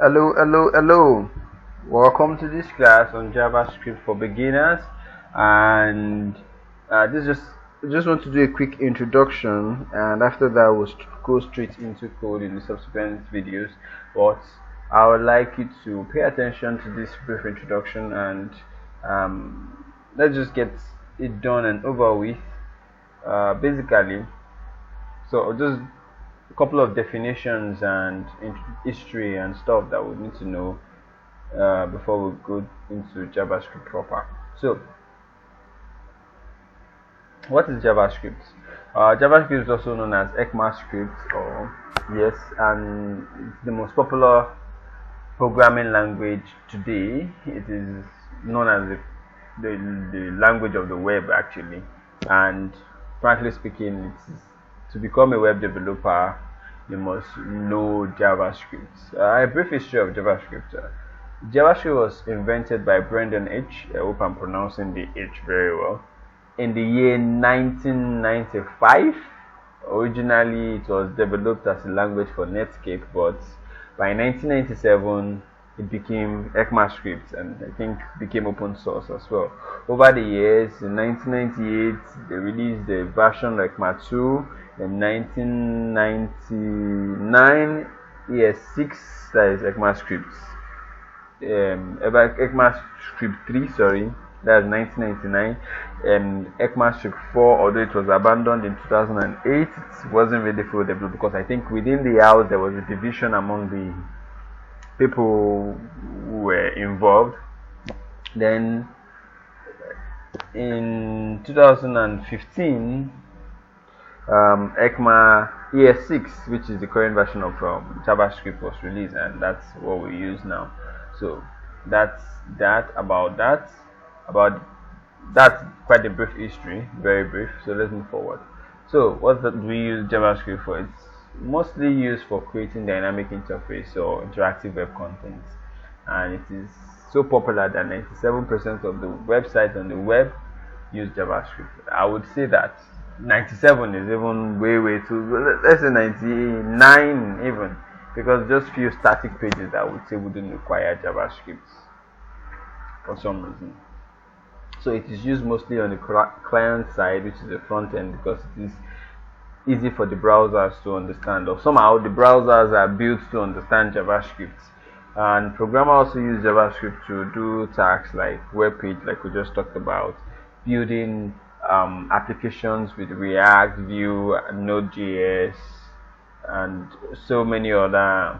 Hello. Welcome to this class on JavaScript for beginners. And this just want to do a quick introduction, and after that we'll go straight into code in the subsequent videos. But I would like you to pay attention to this brief introduction, and let's just get it done and over with. Basically, so just a couple of definitions and history and stuff that we need to know before we go into JavaScript proper. So, what is JavaScript? JavaScript is also known as ECMAScript, or yes, and it's the most popular programming language today. It is known as the language of the web, actually, and frankly speaking, to become a web developer, you must know JavaScript. A brief history of JavaScript. JavaScript was invented by Brendan H. I hope I'm pronouncing the H very well. In the year 1995. Originally, it was developed as a language for Netscape, but by 1997, it became ECMAScript, and I think became open source as well. Over the years, in 1998, they released the version ECMA 2. In 1999, ES6, that is ECMAScript. ECMAScript 3, sorry, that's 1999, and ECMAScript 4, although it was abandoned in 2008, it wasn't really fully developed because I think within the house there was a division among the people who were involved. Then in 2015, ECMA ES6, which is the current version of JavaScript, was released, and that's what we use now. So that's about that. That's quite a brief history, very brief. So let's move forward. So what do we use JavaScript for? It's mostly used for creating dynamic interface or interactive web content, and it is so popular that 97% of the websites on the web use JavaScript. I would say that 97 is even way too, let's say 99 even, because just few static pages I would say wouldn't require JavaScript for some reason. So it is used mostly on the client side, which is the front end, because it is easy for the browsers to understand, or somehow the browsers are built to understand JavaScript. And programmers also use JavaScript to do tasks like web page, like we just talked about, building applications with React, Vue, Node.js, and so many other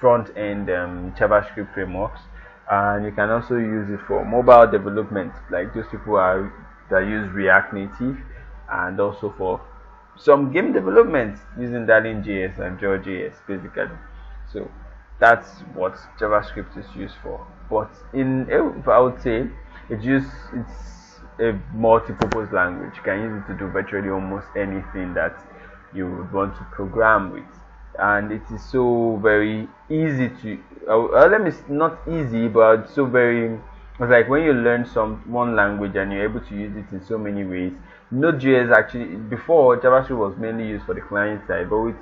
front-end JavaScript frameworks. And you can also use it for mobile development, like those people that use React Native, and also for some game development using Darling.js and George.js, basically. So that's what JavaScript is used for. But if I would say it's a multi-purpose language. You can use it to do virtually almost anything that you would want to program with, and it is so very easy to not easy, but so very, it's like when you learn one language and you're able to use it in so many ways. Node.js, actually, before JavaScript was mainly used for the client side, but with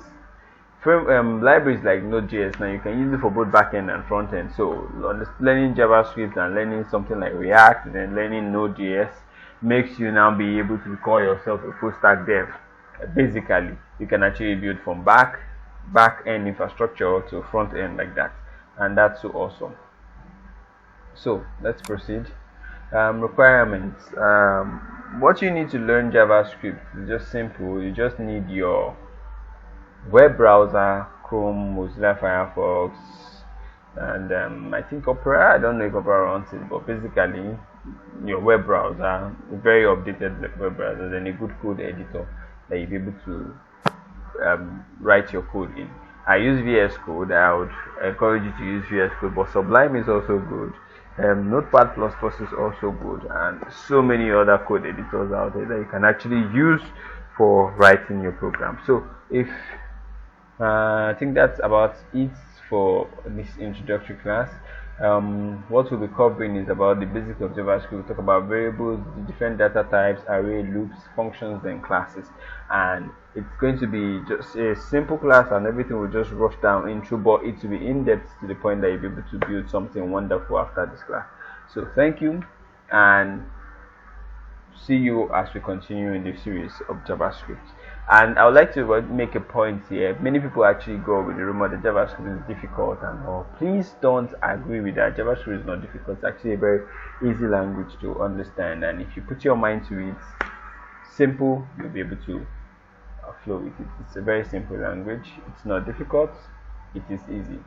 libraries like Node.js now you can use it for both backend and front end. So learning JavaScript and learning something like React and then learning Node.js makes you now be able to call yourself a full stack dev. Basically, you can actually build from back end infrastructure to front end like that, and that's so awesome. So let's proceed. Requirements. What you need to learn JavaScript is just simple. You just need your web browser, Chrome, Mozilla Firefox, and I think Opera. I don't know if Opera runs it, but basically your web browser, a very updated web browser, then a good code editor that you'll be able to write your code in. I use VS Code. I would encourage you to use VS Code, but Sublime is also good. Notepad++ is also good, and so many other code editors out there that you can actually use for writing your program. So I think that's about it for this introductory class. What we'll be covering is about the basics of JavaScript. We'll talk about variables, the different data types, array, loops, functions, and classes. And it's going to be just a simple class, and everything will just rush down into, but it will be in depth to the point that you'll be able to build something wonderful after this class. So thank you, and see you as we continue in the series of JavaScript. And I would like to make a point here. Many people actually go with the rumor that JavaScript is difficult and all. Please don't agree with that. JavaScript is not difficult. It's actually a very easy language to understand, and if you put your mind to it, simple, you'll be able to flow with it. It's a very simple language. It's not difficult. It is easy.